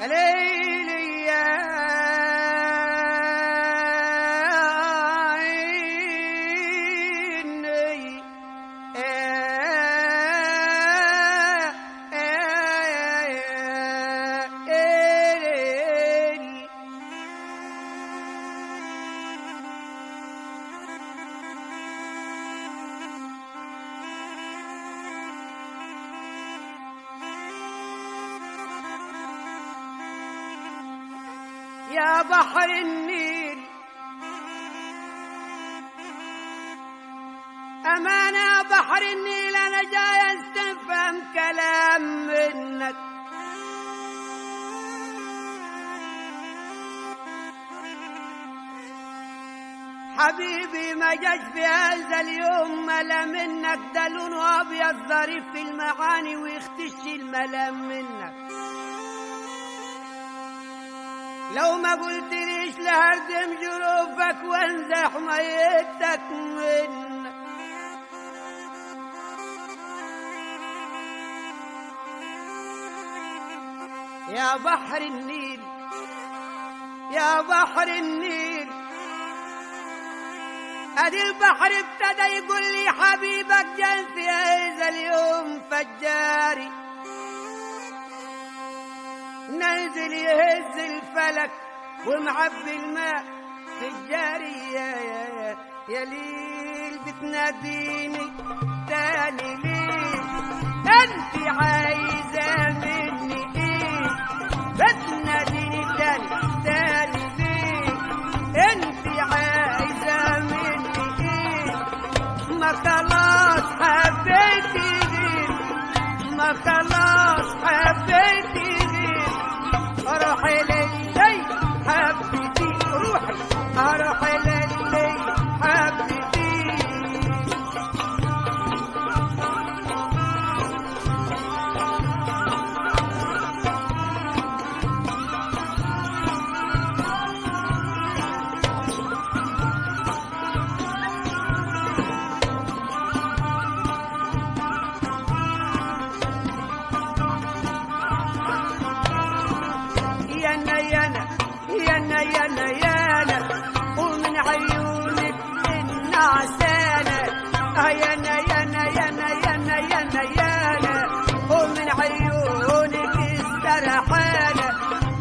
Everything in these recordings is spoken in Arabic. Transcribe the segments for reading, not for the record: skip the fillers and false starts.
ليلي يا عيني يا بحر النيل أمانة بحر النيل أنا جاي استفهم كلام منك حبيبي ما جاش في هذا اليوم ملا منك ده لونه أبيض ظريف في المعاني ويختش الملام منك لو ما قلت ليش لهردم جروفك وانزح ميتك منك يا بحر النيل يا بحر النيل ادي البحر ابتدى يقول لي حبيبك جاي في هذا اليوم فجاري نازل يهز الفلك ومعبي الماء في الجاري يا ليل بتناديني تاني ليه انت عايزه مني ايه بتناديني تاني ليه انت عايزه مني ايه ما خلاص حبيتي ما خلاص حبيتي روحي للي حبيتي روحي روحي للي حبيتي يانا ومن عيونك النعسانة يانا ومن عيونك السرحانة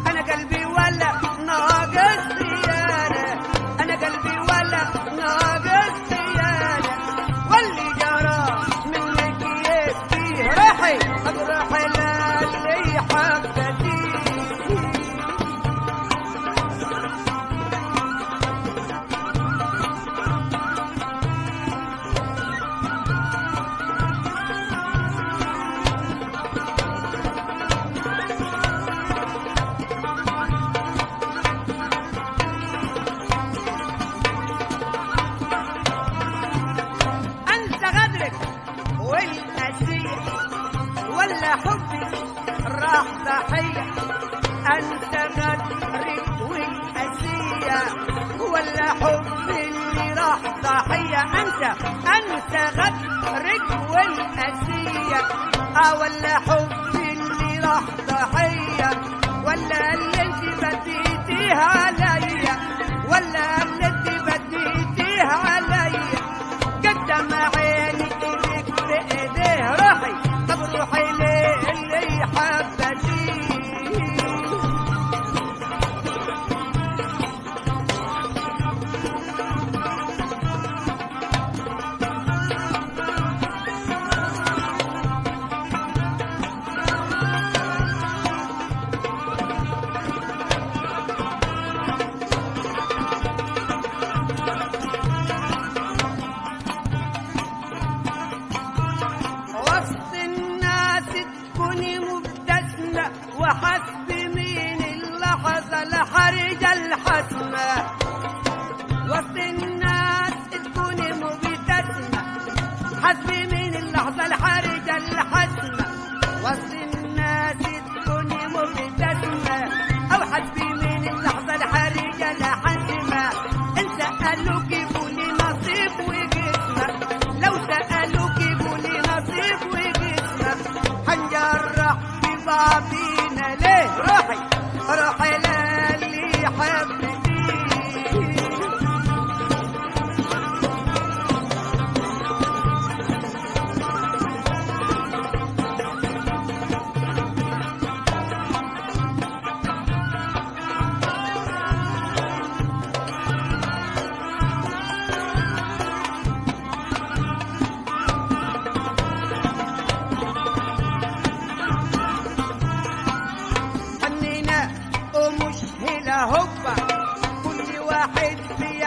أنا قلبي ولا ناقص صيانة أنا قلبي ولا ناقص صيانة واللي جرى منك يبكي روحي روحي للي حبتي ولا حبي راح ضحية أنت غدرك والأسية ولا حبي اللي راح ضحية أنت غدرك والأسية ولا حبي اللي راح ضحية ولا اللي انت بديتيه عليا ولا اللي انت بديتيه عليا قدام عيني إيدك بإيديه روحي طب روحي للي حبتي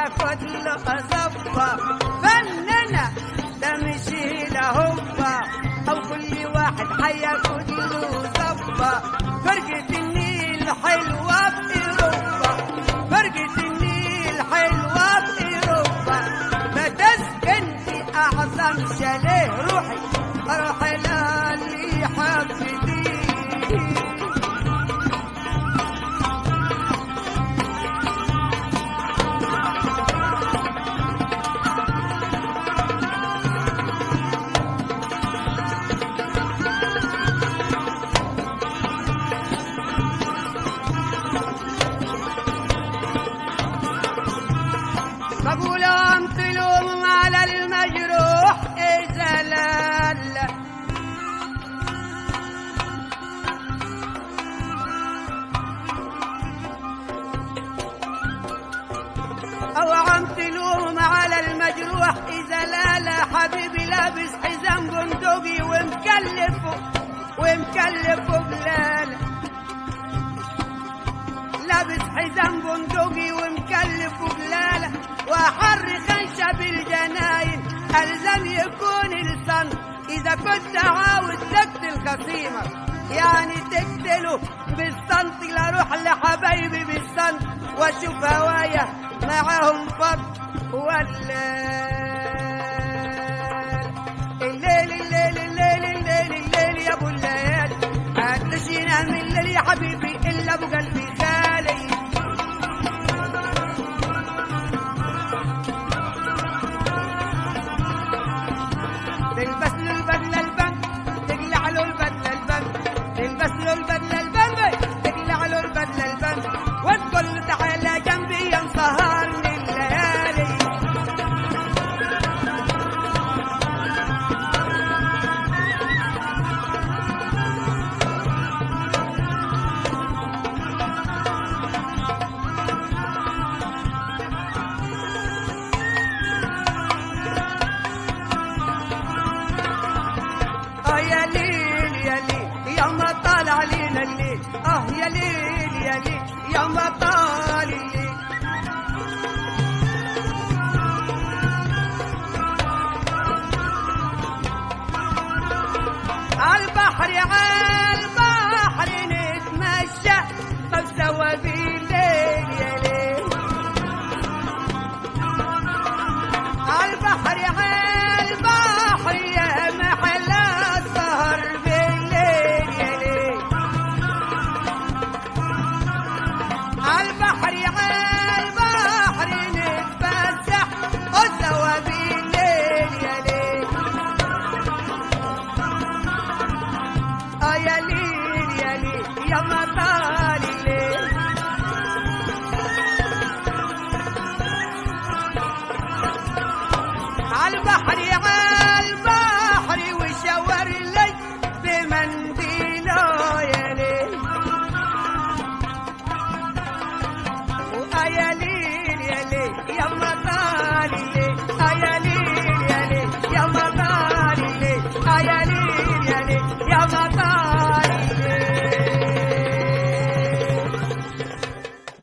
ياخد له صفة فننا ده مش هنا هوبا او كل واحد هياخد له صفة فرقة النيل حلوة في اوروبا فرقة النيل حلوة في اوروبا ما تسكن في اعظم شاليه روحي اروح للي حبيبي بقول امطلهم على المجروح اذا لا او امطلهم على المجروح اذا لا حبيبي لابس حزام بندقي ومكلفه بلاله لابس حزام بندقي ومكلفه بلاله وحر خنشة بالجناين ألزم يكون الصن إذا كنت عاوز تقتل خصيمك يعني تقتله بالصنط لأروح لحبايبي بالصنط وأشوف هوايا معاهم فض ولا